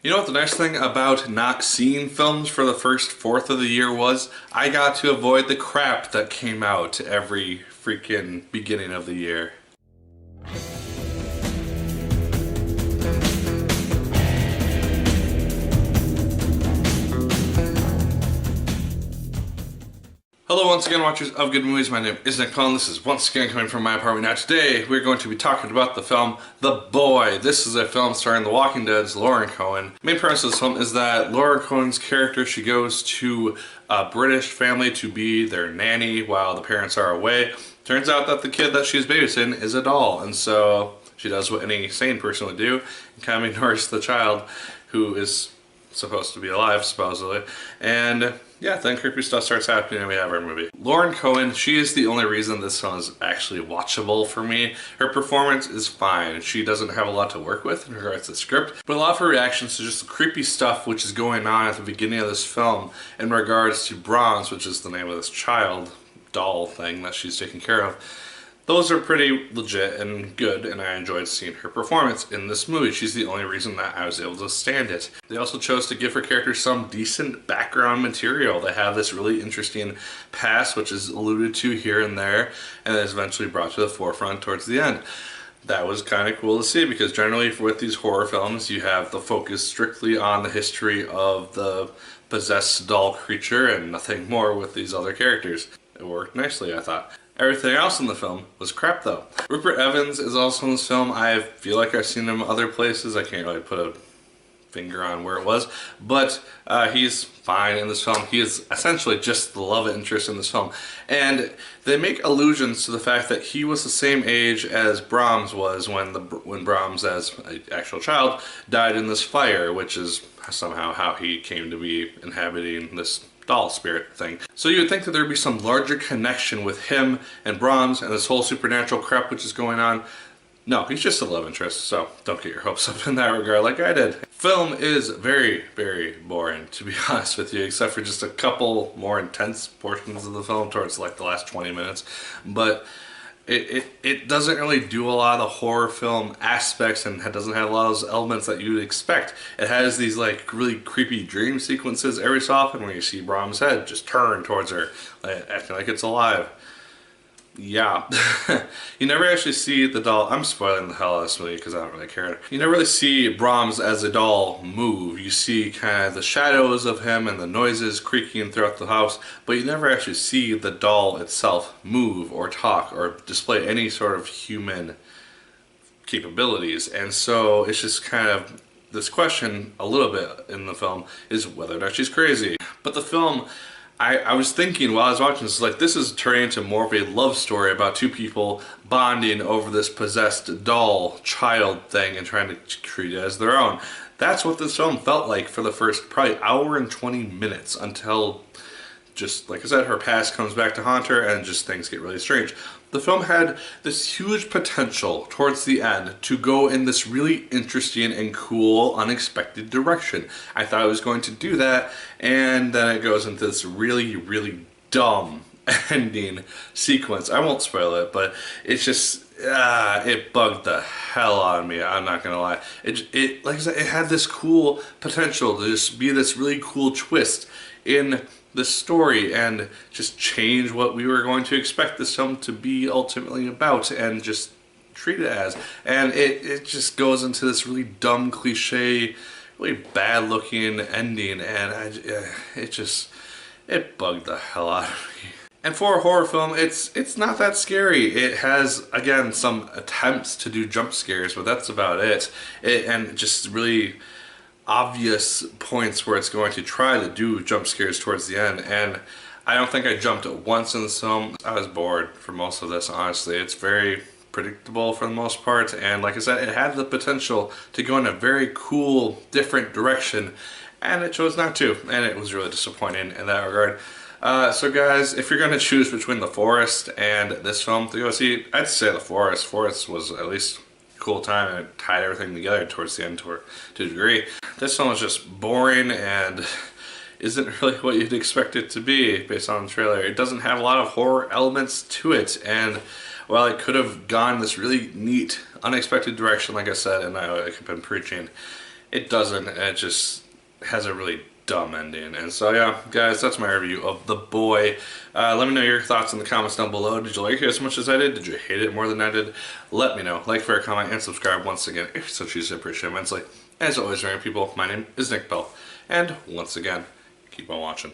You know what the nice thing about not seeing films for the first fourth of the year was? I got to avoid the crap that came out every freaking beginning of the year. Hello once again, watchers of good movies. My name is Nick Pell. This is once again coming from my apartment. Now today we're going to be talking about the film The Boy. This is a film starring The Walking Dead's Lauren Cohen. The main premise of this film is that Lauren Cohen's character, she goes to a British family to be their nanny while the parents are away. Turns out that the kid that she's babysitting is a doll, and so she does what any sane person would do and kind of ignores the child who is supposed to be alive, supposedly. And yeah, then creepy stuff starts happening and we have our movie. Lauren Cohen, she is the only reason this film is actually watchable for me. Her performance is fine. She doesn't have a lot to work with in regards to the script, but a lot of her reactions to just the creepy stuff which is going on at the beginning of this film in regards to Bronze, which is the name of this child doll thing that she's taking care of. Those are pretty legit and good, and I enjoyed seeing her performance in this movie. She's the only reason that I was able to stand it. They also chose to give her character some decent background material. They have this really interesting past, which is alluded to here and there, and is eventually brought to the forefront towards the end. That was kind of cool to see, because generally with these horror films, you have the focus strictly on the history of the possessed doll creature and nothing more with these other characters. It worked nicely, I thought. Everything else in the film was crap though. Rupert Evans is also in this film. I feel like I've seen him other places. I can't really put a finger on where it was, but he's fine in this film. He is essentially just the love interest in this film. And they make allusions to the fact that he was the same age as Brahms was when Brahms, as an actual child, died in this fire, which is somehow how he came to be inhabiting this doll spirit thing. So you would think that there'd be some larger connection with him and Brahms and this whole supernatural crap which is going on. No, he's just a love interest, so don't get your hopes up in that regard like I did. Film is very, very boring, to be honest with you, except for just a couple more intense portions of the film towards like the last 20 minutes. But it doesn't really do a lot of the horror film aspects, and it doesn't have a lot of those elements that you would expect. It has these like really creepy dream sequences every so often where you see Brahms' head just turn towards her, like, acting like it's alive. Yeah. You never actually see the doll. I'm spoiling the hell out of this movie because I don't really care. You never really see Brahms as a doll move. You see kind of the shadows of him and the noises creaking throughout the house, but you never actually see the doll itself move or talk or display any sort of human capabilities. And so it's just kind of this question a little bit in the film is whether or not she's crazy. But the film, I was thinking while I was watching this, like, this is turning into more of a love story about two people bonding over this possessed doll child thing and trying to treat it as their own. That's what this film felt like for the first probably hour and 20 minutes until, just like I said, her past comes back to haunt her and just things get really strange. The film had this huge potential towards the end to go in this really interesting and cool, unexpected direction. I thought it was going to do that, and then it goes into this really, really dumb ending sequence. I won't spoil it, but it's just, it bugged the hell out of me, I'm not gonna lie. It like I said, it had this cool potential to just be this really cool twist in the story and just change what we were going to expect this film to be ultimately about and just treat it as. And it just goes into this really dumb cliche, really bad looking ending, and it bugged the hell out of me. And for a horror film, it's not that scary. It has, again, some attempts to do jump scares, but that's about it. And just really obvious points where it's going to try to do jump scares towards the end, and I don't think I jumped once in this film. I was bored for most of this, honestly. It's very predictable for the most part, and like I said, it had the potential to go in a very cool, different direction, and it chose not to, and it was really disappointing in that regard. So guys, if you're going to choose between The Forest and this film to go see, I'd say The Forest. Forest was at least cool time, and it tied everything together towards the end to a degree. This film is just boring and isn't really what you'd expect it to be based on the trailer. It doesn't have a lot of horror elements to it, and while it could have gone this really neat, unexpected direction, like I said, and I've been preaching, it doesn't. It just has a really dumb ending. And so yeah, guys, that's my review of The Boy. Let me know your thoughts in the comments down below. Did you like it as much as I did? Did you hate it more than I did? Let me know. Like, favorite, comment, and subscribe once again if you so choose. I appreciate it immensely. As always, people, my name is Nick Pell. And once again, keep on watching.